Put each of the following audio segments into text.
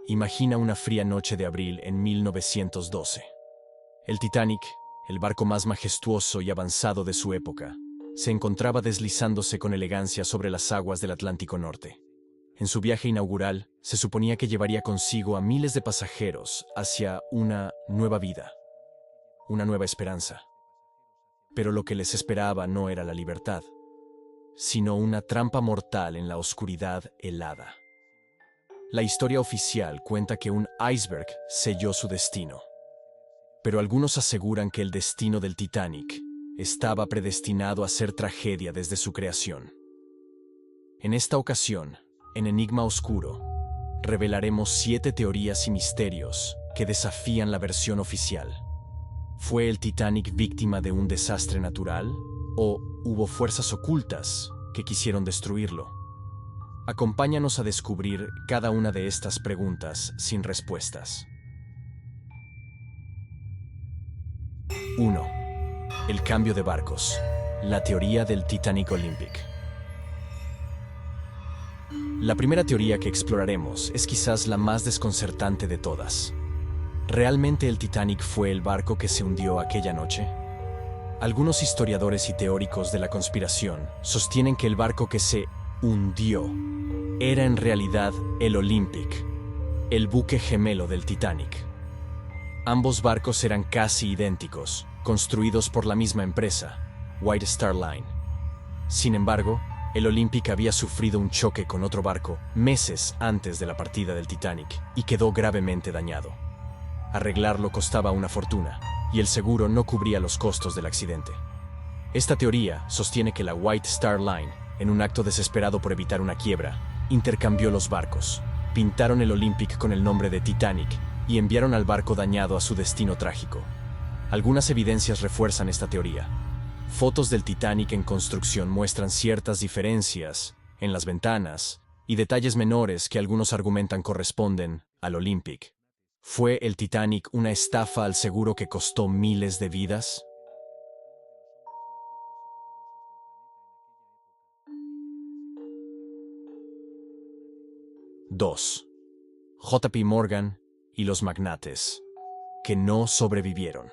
Imagina una fría noche de abril en 1912. El Titanic, el barco más majestuoso y avanzado de su época, se encontraba deslizándose con elegancia sobre las aguas del Atlántico Norte. En su viaje inaugural, se suponía que llevaría consigo a miles de pasajeros hacia una nueva vida, una nueva esperanza. Pero lo que les esperaba no era la libertad, sino una trampa mortal en la oscuridad helada. La historia oficial cuenta que un iceberg selló su destino, pero algunos aseguran que el destino del Titanic estaba predestinado a ser tragedia desde su creación. En esta ocasión, en Enigma Oscuro, revelaremos 7 teorías y misterios que desafían la versión oficial. ¿Fue el Titanic víctima de un desastre natural? ¿O hubo fuerzas ocultas que quisieron destruirlo? Acompáñanos a descubrir cada una de estas preguntas sin respuestas. 1. El cambio de barcos. La teoría del Titanic Olympic. La primera teoría que exploraremos es quizás la más desconcertante de todas. ¿Realmente el Titanic fue el barco que se hundió aquella noche? Algunos historiadores y teóricos de la conspiración sostienen que el barco que se hundió era en realidad el Olympic, el buque gemelo del Titanic. Ambos barcos eran casi idénticos, construidos por la misma empresa, White Star Line. Sin embargo, el Olympic había sufrido un choque con otro barco meses antes de la partida del Titanic y quedó gravemente dañado. Arreglarlo costaba una fortuna, y el seguro no cubría los costos del accidente. Esta teoría sostiene que la White Star Line, en un acto desesperado por evitar una quiebra, intercambió los barcos, pintaron el Olympic con el nombre de Titanic y enviaron al barco dañado a su destino trágico. Algunas evidencias refuerzan esta teoría. Fotos del Titanic en construcción muestran ciertas diferencias en las ventanas y detalles menores que algunos argumentan corresponden al Olympic. ¿Fue el Titanic una estafa al seguro que costó miles de vidas? Dos. JP Morgan y los magnates, que no sobrevivieron.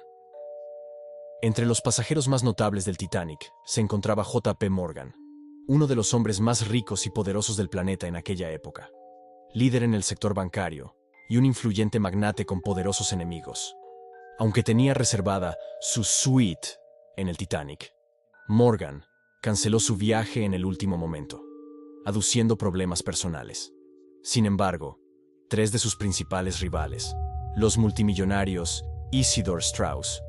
Entre los pasajeros más notables del Titanic se encontraba JP Morgan, uno de los hombres más ricos y poderosos del planeta en aquella época, líder en el sector bancario y un influyente magnate con poderosos enemigos. Aunque tenía reservada su suite en el Titanic, Morgan canceló su viaje en el último momento, aduciendo problemas personales. Sin embargo, 3 de sus principales rivales, los multimillonarios Isidor Straus,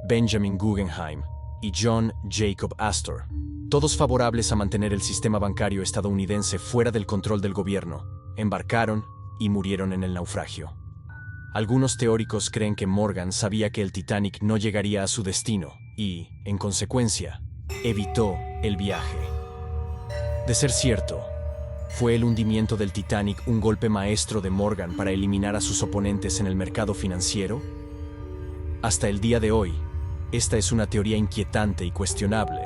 Benjamin Guggenheim y John Jacob Astor, todos favorables a mantener el sistema bancario estadounidense fuera del control del gobierno, embarcaron y murieron en el naufragio. Algunos teóricos creen que Morgan sabía que el Titanic no llegaría a su destino y, en consecuencia, evitó el viaje. De ser cierto, ¿fue el hundimiento del Titanic un golpe maestro de Morgan para eliminar a sus oponentes en el mercado financiero? Hasta el día de hoy, esta es una teoría inquietante y cuestionable,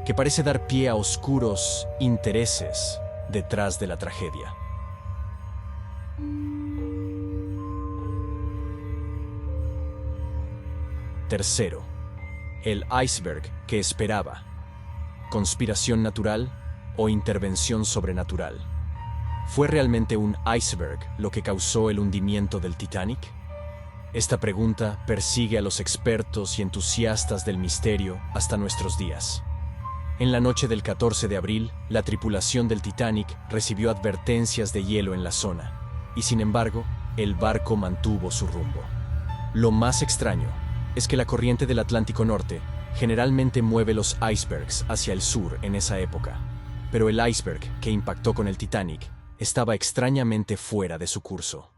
que parece dar pie a oscuros intereses detrás de la tragedia. Tercero, el iceberg que esperaba. ¿Conspiración natural o intervención sobrenatural? ¿Fue realmente un iceberg lo que causó el hundimiento del Titanic? Esta pregunta persigue a los expertos y entusiastas del misterio hasta nuestros días. En la noche del 14 de abril, la tripulación del Titanic recibió advertencias de hielo en la zona, y sin embargo, el barco mantuvo su rumbo. Lo más extraño es que la corriente del Atlántico Norte generalmente mueve los icebergs hacia el sur en esa época, pero el iceberg que impactó con el Titanic estaba extrañamente fuera de su curso.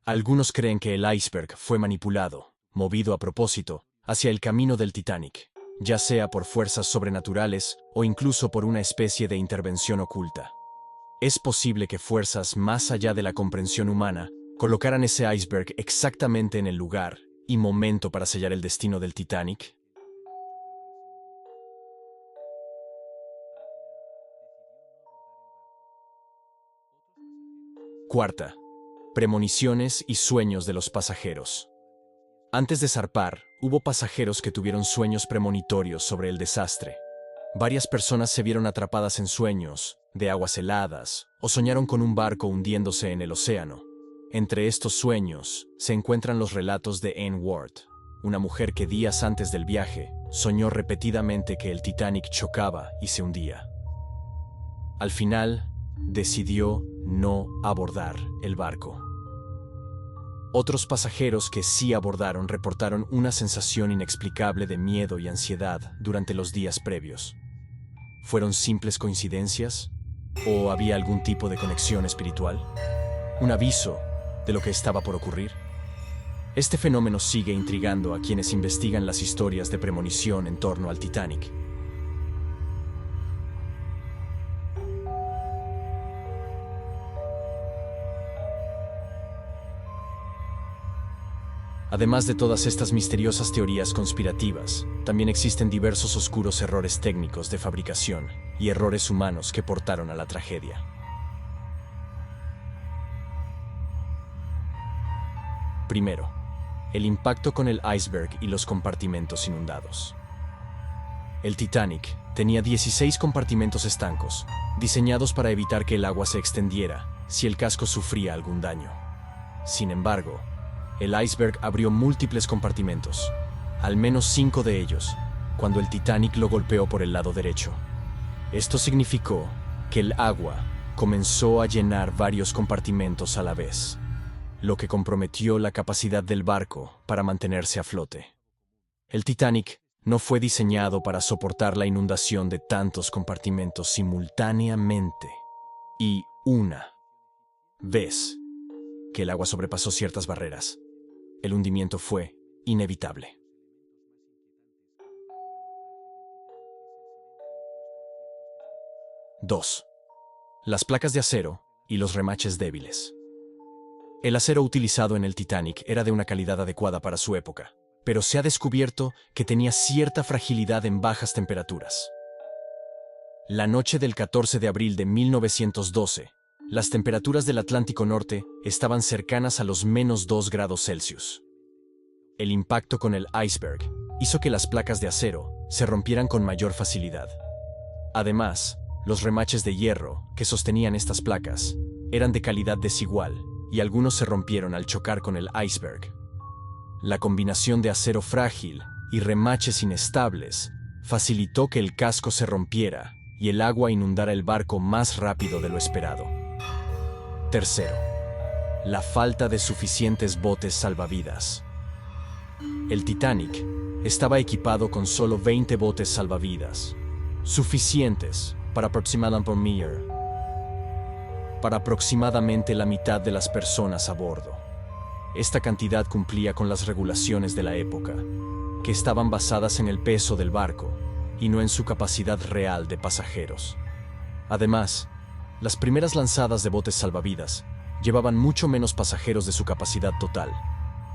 Algunos creen que el iceberg fue manipulado, movido a propósito, hacia el camino del Titanic, ya sea por fuerzas sobrenaturales o incluso por una especie de intervención oculta. ¿Es posible que fuerzas más allá de la comprensión humana colocaran ese iceberg exactamente en el lugar y momento para sellar el destino del Titanic? Cuarta, Premoniciones y sueños de los pasajeros. Antes de zarpar, hubo pasajeros que tuvieron sueños premonitorios sobre el desastre. Varias personas se vieron atrapadas en sueños, de aguas heladas, o soñaron con un barco hundiéndose en el océano. Entre estos sueños, se encuentran los relatos de Anne Ward, una mujer que días antes del viaje, soñó repetidamente que el Titanic chocaba y se hundía. Al final, decidió no abordar el barco. Otros pasajeros que sí abordaron reportaron una sensación inexplicable de miedo y ansiedad durante los días previos. ¿Fueron simples coincidencias? ¿O había algún tipo de conexión espiritual? ¿Un aviso de lo que estaba por ocurrir? Este fenómeno sigue intrigando a quienes investigan las historias de premonición en torno al Titanic. Además de todas estas misteriosas teorías conspirativas, también existen diversos oscuros errores técnicos de fabricación y errores humanos que portaron a la tragedia. Primero, el impacto con el iceberg y los compartimentos inundados. El Titanic tenía 16 compartimentos estancos, diseñados para evitar que el agua se extendiera si el casco sufría algún daño. Sin embargo, el iceberg abrió múltiples compartimentos, al menos 5 de ellos, cuando el Titanic lo golpeó por el lado derecho. Esto significó que el agua comenzó a llenar varios compartimentos a la vez, lo que comprometió la capacidad del barco para mantenerse a flote. El Titanic no fue diseñado para soportar la inundación de tantos compartimentos simultáneamente. Y una vez que el agua sobrepasó ciertas barreras, el hundimiento fue inevitable. Dos, las placas de acero y los remaches débiles. El acero utilizado en el Titanic era de una calidad adecuada para su época, pero se ha descubierto que tenía cierta fragilidad en bajas temperaturas. La noche del 14 de abril de 1912, las temperaturas del Atlántico Norte estaban cercanas a los -2 grados Celsius. El impacto con el iceberg hizo que las placas de acero se rompieran con mayor facilidad. Además, los remaches de hierro que sostenían estas placas eran de calidad desigual y algunos se rompieron al chocar con el iceberg. La combinación de acero frágil y remaches inestables facilitó que el casco se rompiera y el agua inundara el barco más rápido de lo esperado. Tercero, la falta de suficientes botes salvavidas. El Titanic estaba equipado con solo 20 botes salvavidas, suficientes para aproximadamente la mitad de las personas a bordo. Esta cantidad cumplía con las regulaciones de la época, que estaban basadas en el peso del barco y no en su capacidad real de pasajeros. Además, las primeras lanzadas de botes salvavidas llevaban mucho menos pasajeros de su capacidad total,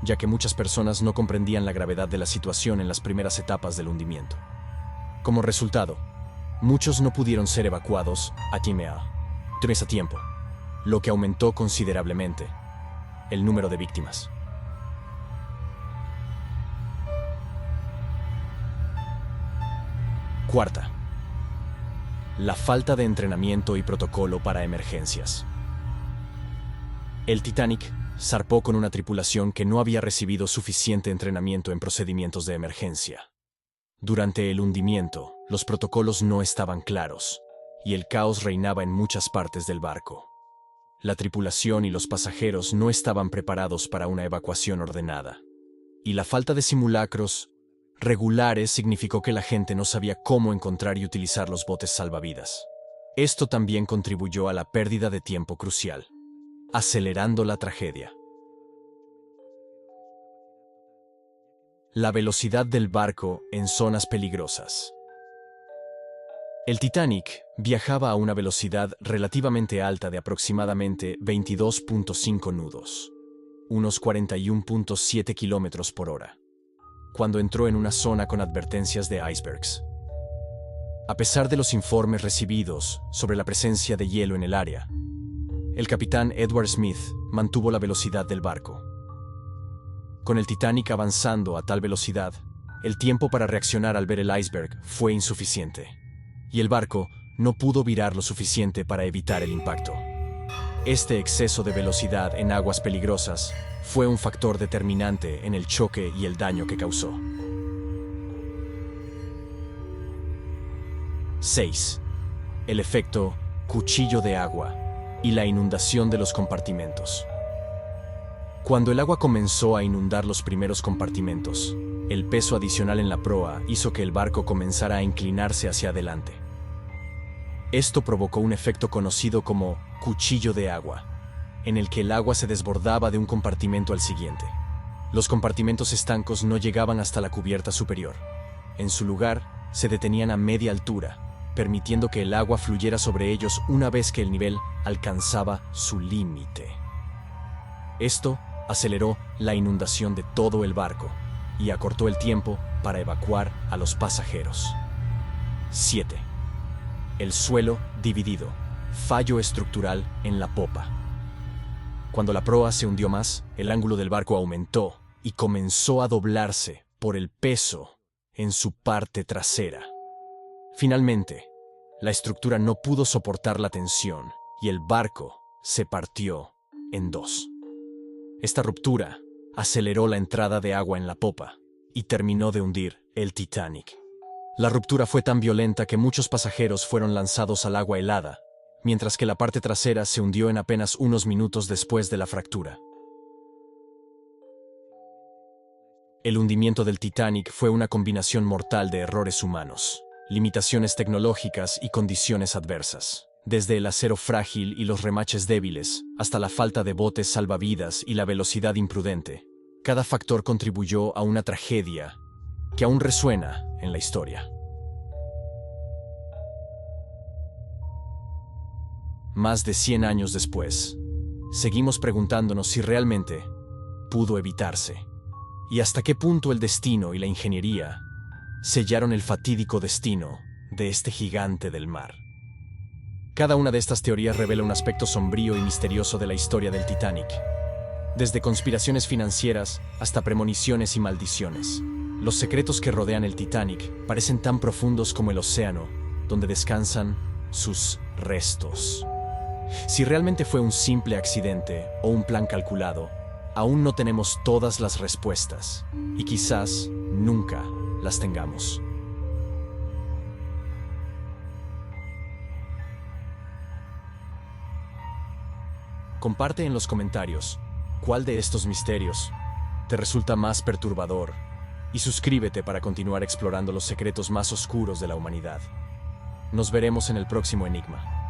ya que muchas personas no comprendían la gravedad de la situación en las primeras etapas del hundimiento. Como resultado, muchos no pudieron ser evacuados a tiempo, lo que aumentó considerablemente el número de víctimas. Cuarta, la falta de entrenamiento y protocolo para emergencias. El Titanic zarpó con una tripulación que no había recibido suficiente entrenamiento en procedimientos de emergencia. Durante el hundimiento, los protocolos no estaban claros, y el caos reinaba en muchas partes del barco. La tripulación y los pasajeros no estaban preparados para una evacuación ordenada, y la falta de simulacros regulares significó que la gente no sabía cómo encontrar y utilizar los botes salvavidas. Esto también contribuyó a la pérdida de tiempo crucial, acelerando la tragedia. La velocidad del barco en zonas peligrosas. El Titanic viajaba a una velocidad relativamente alta de aproximadamente 22.5 nudos, unos 41.7 kilómetros por hora, cuando entró en una zona con advertencias de icebergs. A pesar de los informes recibidos sobre la presencia de hielo en el área, el capitán Edward Smith mantuvo la velocidad del barco. Con el Titanic avanzando a tal velocidad, el tiempo para reaccionar al ver el iceberg fue insuficiente, y el barco no pudo virar lo suficiente para evitar el impacto. Este exceso de velocidad en aguas peligrosas fue un factor determinante en el choque y el daño que causó. 6. El efecto cuchillo de agua y la inundación de los compartimentos. Cuando el agua comenzó a inundar los primeros compartimentos, el peso adicional en la proa hizo que el barco comenzara a inclinarse hacia adelante. Esto provocó un efecto conocido como cuchillo de agua, en el que el agua se desbordaba de un compartimento al siguiente. Los compartimentos estancos no llegaban hasta la cubierta superior. En su lugar, se detenían a media altura, permitiendo que el agua fluyera sobre ellos una vez que el nivel alcanzaba su límite. Esto aceleró la inundación de todo el barco y acortó el tiempo para evacuar a los pasajeros. 7. El suelo dividido. Fallo estructural en la popa. Cuando la proa se hundió más, el ángulo del barco aumentó y comenzó a doblarse por el peso en su parte trasera. Finalmente, la estructura no pudo soportar la tensión y el barco se partió en dos. Esta ruptura aceleró la entrada de agua en la popa y terminó de hundir el Titanic. La ruptura fue tan violenta que muchos pasajeros fueron lanzados al agua helada, mientras que la parte trasera se hundió en apenas unos minutos después de la fractura. El hundimiento del Titanic fue una combinación mortal de errores humanos, limitaciones tecnológicas y condiciones adversas. Desde el acero frágil y los remaches débiles, hasta la falta de botes salvavidas y la velocidad imprudente, cada factor contribuyó a una tragedia que aún resuena en la historia. Más de 100 años después, seguimos preguntándonos si realmente pudo evitarse, y hasta qué punto el destino y la ingeniería sellaron el fatídico destino de este gigante del mar. Cada una de estas teorías revela un aspecto sombrío y misterioso de la historia del Titanic, desde conspiraciones financieras hasta premoniciones y maldiciones. Los secretos que rodean el Titanic parecen tan profundos como el océano donde descansan sus restos. Si realmente fue un simple accidente o un plan calculado, aún no tenemos todas las respuestas y quizás nunca las tengamos. Comparte en los comentarios cuál de estos misterios te resulta más perturbador y suscríbete para continuar explorando los secretos más oscuros de la humanidad. Nos veremos en el próximo enigma.